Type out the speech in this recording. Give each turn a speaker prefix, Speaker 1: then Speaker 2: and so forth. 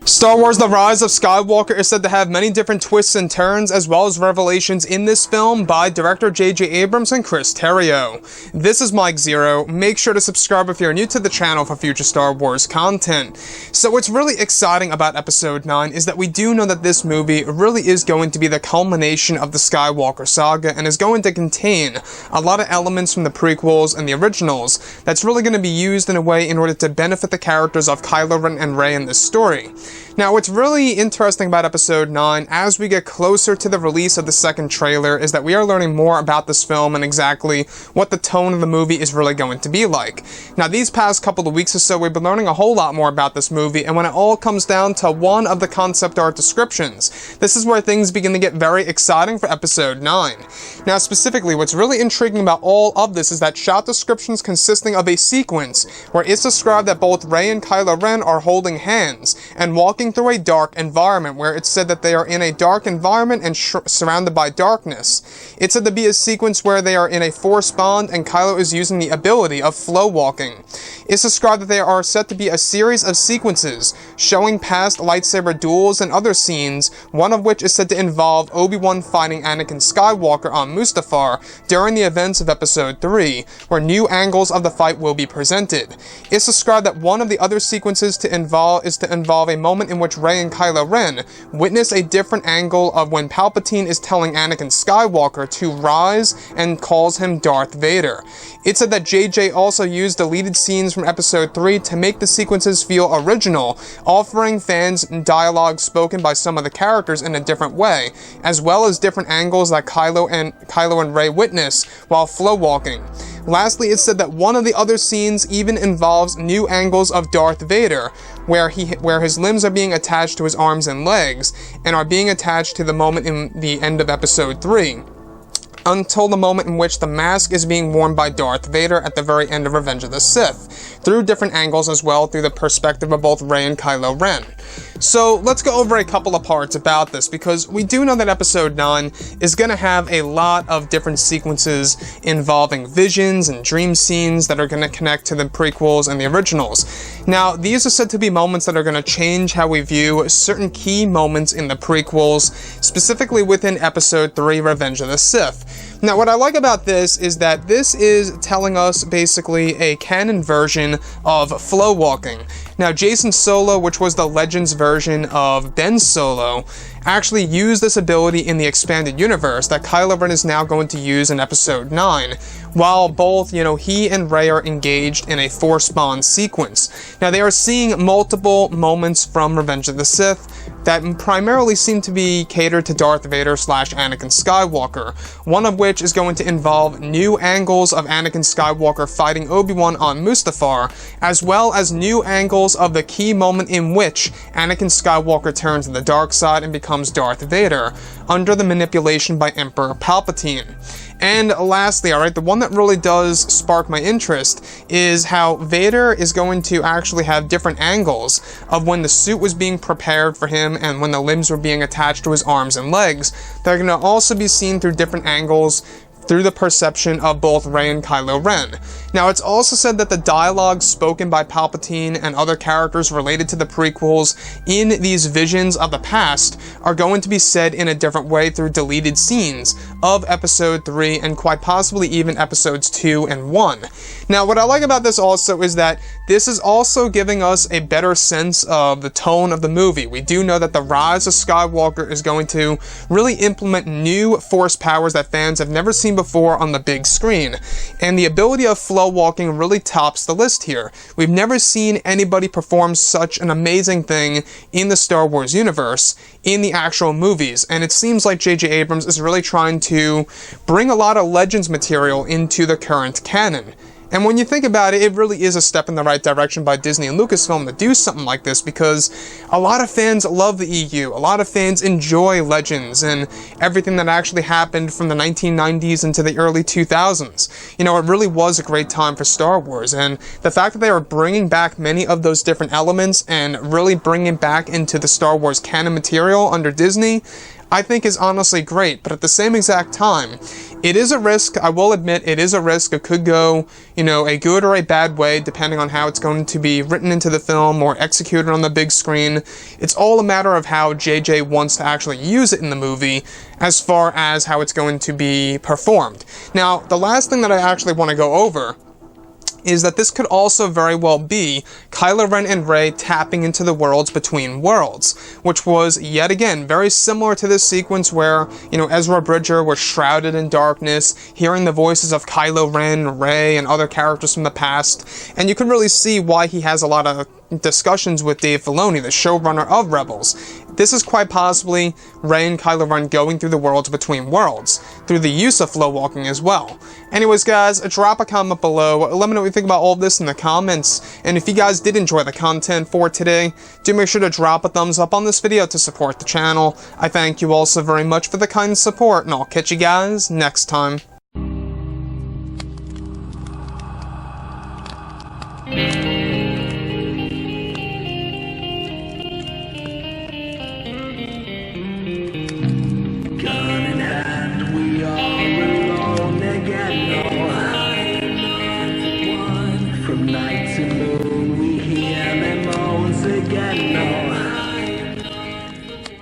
Speaker 1: Star Wars The Rise of Skywalker is said to have many different twists and turns, as well as revelations in this film by director J.J. Abrams and Chris Terrio. This is Mike Zero. Make sure to subscribe if you're new to the channel for future Star Wars content. So what's really exciting about Episode 9 is that we do know that this movie really is going to be the culmination of the Skywalker saga and is going to contain a lot of elements from the prequels and the originals that's really going to be used in a way in order to benefit the characters of Kylo Ren and Rey in this story. Now, what's really interesting about Episode 9, as we get closer to the release of the second trailer, is that we are learning more about this film and exactly what the tone of the movie is really going to be like. Now, these past couple of weeks or so, we've been learning a whole lot more about this movie, and when it all comes down to one of the concept art descriptions, this is where things begin to get very exciting for Episode 9. Now, specifically, what's really intriguing about all of this is that shot descriptions consisting of a sequence where it's described that both Rey and Kylo Ren are holding hands and walking through a dark environment, where it's said that they are in a dark environment and surrounded by darkness. It's said to be a sequence where they are in a force bond and Kylo is using the ability of flow walking. It's described that they are set to be a series of sequences showing past lightsaber duels and other scenes, one of which is said to involve Obi-Wan fighting Anakin Skywalker on Mustafar during the events of Episode 3, where new angles of the fight will be presented. It's described that one of the other sequences to involve a moment in which Rey and Kylo Ren witness a different angle of when Palpatine is telling Anakin Skywalker to rise and calls him Darth Vader. It said that JJ also used deleted scenes from Episode 3 to make the sequences feel original, offering fans dialogue spoken by some of the characters in a different way, as well as different angles that Kylo and Rey witness while flow walking. Lastly, it said that one of the other scenes even involves new angles of Darth Vader, where his limbs are being attached to his arms and legs, and are being attached to the moment in the end of Episode 3, until the moment in which the mask is being worn by Darth Vader at the very end of Revenge of the Sith, through different angles as well, through the perspective of both Rey and Kylo Ren. So let's go over a couple of parts about this, because we do know that Episode 9 is going to have a lot of different sequences involving visions and dream scenes that are going to connect to the prequels and the originals. Now, these are said to be moments that are going to change how we view certain key moments in the prequels, specifically within Episode 3, Revenge of the Sith. Now, what I like about this is that this is telling us basically a canon version of flow walking. Now, Jason Solo, which was the Legends version of Ben Solo, actually used this ability in the expanded universe that Kylo Ren is now going to use in Episode 9, while both, he and Rey are engaged in a force bond sequence. Now, they are seeing multiple moments from Revenge of the Sith that primarily seem to be catered to Darth Vader / Anakin Skywalker, one of which is going to involve new angles of Anakin Skywalker fighting Obi-Wan on Mustafar, as well as new angles of the key moment in which Anakin Skywalker turns to the dark side and becomes Darth Vader, under the manipulation by Emperor Palpatine. And lastly, the one that really does spark my interest is how Vader is going to actually have different angles of when the suit was being prepared for him and when the limbs were being attached to his arms and legs. They're going to also be seen through different angles through the perception of both Rey and Kylo Ren. Now, it's also said that the dialogue spoken by Palpatine and other characters related to the prequels in these visions of the past are going to be said in a different way through deleted scenes of Episode 3 and quite possibly even Episodes 2 and 1. Now, what I like about this also is that this is also giving us a better sense of the tone of the movie. We do know that The Rise of Skywalker is going to really implement new Force powers that fans have never seen before on the big screen, and the ability of flow walking really tops the list here. We've never seen anybody perform such an amazing thing in the Star Wars universe in the actual movies, and it seems like J.J. Abrams is really trying to bring a lot of Legends material into the current canon. And when you think about it, it really is a step in the right direction by Disney and Lucasfilm to do something like this, because a lot of fans love the EU, a lot of fans enjoy Legends and everything that actually happened from the 1990s into the early 2000s. It really was a great time for Star Wars, and the fact that they are bringing back many of those different elements and really bringing back into the Star Wars canon material under Disney, I think is honestly great. But at the same exact time, It is a risk, I will admit, it is a risk. It could go, a good or a bad way, depending on how it's going to be written into the film or executed on the big screen. It's all a matter of how JJ wants to actually use it in the movie, as far as how it's going to be performed. Now, the last thing that I actually want to go over is that this could also very well be Kylo Ren and Rey tapping into the worlds between worlds, which was, yet again, very similar to this sequence where, Ezra Bridger was shrouded in darkness, hearing the voices of Kylo Ren, Rey, and other characters from the past, and you can really see why he has a lot of discussions with Dave Filoni, the showrunner of Rebels. This is quite possibly Rey and Kylo Ren going through the worlds between worlds, through the use of flow walking as well. Anyways, guys, drop a comment below. Let me know what you think about all of this in the comments. And if you guys did enjoy the content for today, do make sure to drop a thumbs up on this video to support the channel. I thank you all so very much for the kind support, and I'll catch you guys next time.